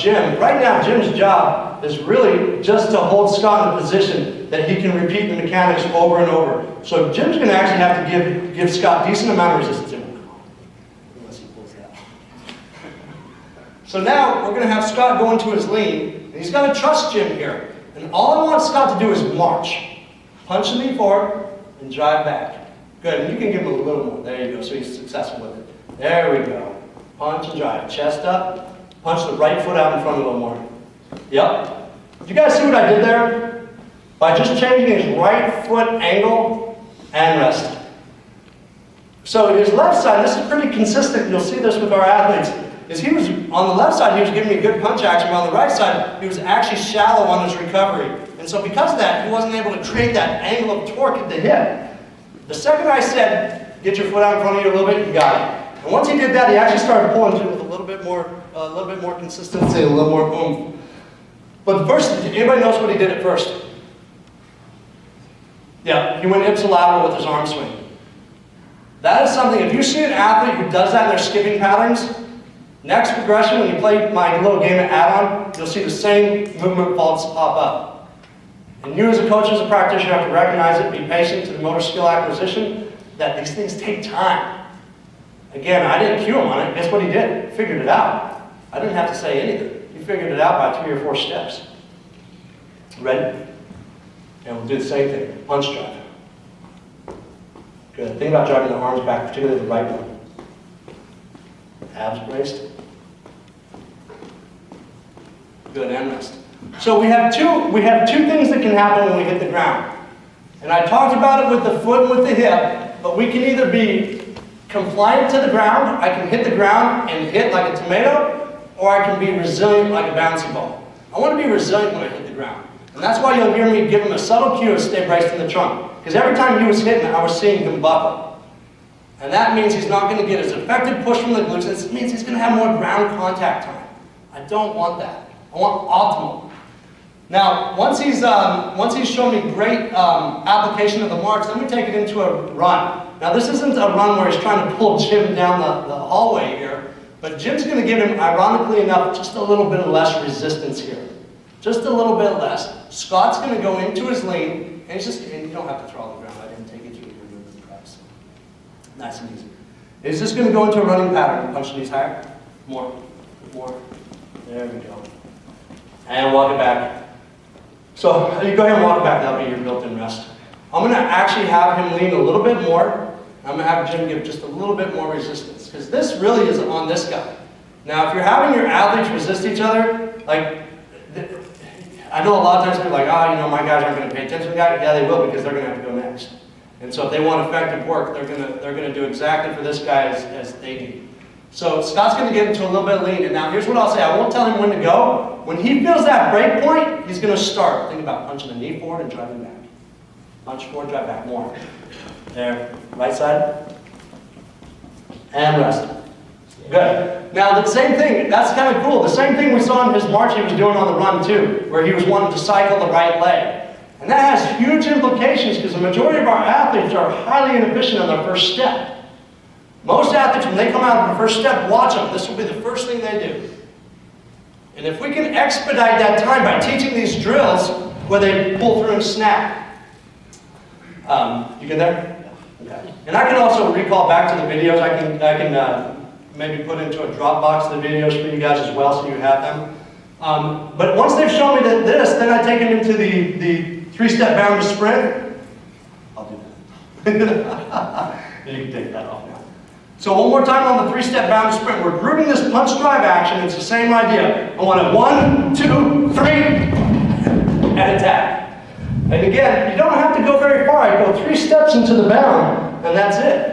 Jim. Right now, Jim's job is really just to hold Scott in a position that he can repeat the mechanics over and over. So Jim's going to actually have to give Scott a decent amount of resistance. Unless he pulls that. So now we're going to have Scott go into his lean, and he's got to trust Jim here. And all I want Scott to do is march. Punch the knee forward and drive back. Good, and you can give him a little more. There you go, so he's successful with it. There we go. Punch and drive. Chest up. Punch the right foot out in front a little more. Yep. Did you guys see what I did there? By just changing his right foot angle and rest. So his left side, this is pretty consistent. You'll see this with our athletes. Is he was on the left side, he was giving me good punch action, but on the right side, he was actually shallow on his recovery. And so because of that, he wasn't able to create that angle of torque at the hip. The second I said, get your foot out in front of you a little bit, you got it. And once he did that, he actually started pulling to it with a little bit more consistency, a little more oomph. But first, anybody knows what he did at first? Yeah, he went ipsilateral with his arm swing. That is something, if you see an athlete who does that in their skipping patterns, next progression, when you play my little game of add-on, you'll see the same movement faults pop up. And you as a coach, as a practitioner, have to recognize it, be patient to the motor skill acquisition, that these things take time. Again, I didn't cue him on it. Guess what he did? Figured it out. I didn't have to say anything. He figured it out by 3 or 4 steps. Ready? And we'll do the same thing. Punch drive. Good. Think about driving the arms back, particularly the right one. Abs braced. Good, and rest. So we have two things that can happen when we hit the ground. And I talked about it with the foot and with the hip, but we can either be compliant to the ground, I can hit the ground and hit like a tomato, or I can be resilient like a bouncy ball. I want to be resilient when I hit the ground. And that's why you'll hear me give him a subtle cue of stay braced in the trunk. Because every time he was hitting, I was seeing him buckle. And that means he's not going to get as effective push from the glutes. It means he's going to have more ground contact time. I don't want that. I want optimal. Now, once he's shown me great application of the marks, then we take it into a run. Now, this isn't a run where he's trying to pull Jim down the hallway here, but Jim's going to give him, ironically enough, just a little bit less resistance here. Just a little bit less. Scott's going to go into his lean, and you don't have to throw on the ground. I didn't take it to you with the press. Nice and easy. He's just going to go into a running pattern. Punch the knees higher. More. There we go. And walk it back. So you go ahead and walk it back. That'll be your built-in rest. I'm going to actually have him lean a little bit more. I'm going to have Jim give just a little bit more resistance, because this really is on this guy. Now, if you're having your athletes resist each other, like, I know a lot of times people are like, my guys aren't going to pay attention to the guy. Yeah, they will, because they're going to have to go next. And so if they want effective work, they're going to do exactly for this guy as they do. So Scott's going to get into a little bit of lean. And now here's what I'll say. I won't tell him when to go. When he feels that break point, he's going to start. Think about punching the knee forward and driving back. Punch forward, drive back. More. There. Right side. And rest. Good. Now the same thing, that's kind of cool. The same thing we saw in his march he was doing on the run too, where he was wanting to cycle the right leg. And that has huge implications, because the majority of our athletes are highly inefficient on their first step. Most athletes, when they come out of the first step, watch them. This will be the first thing they do. And if we can expedite that time by teaching these drills where they pull through and snap. You get there? Okay. And I can also recall back to the videos. I can maybe put into a Dropbox the videos for you guys as well, so you have them. But once they've shown me this, then I take them into the 3-step bound to sprint. I'll do that. You can take that off now. So one more time on the 3-step bound to sprint. We're grouping this punch drive action. It's the same idea. I want it 1, 2, 3, and attack. And again, you don't have to go very far. I go 3 steps into the bound, and that's it.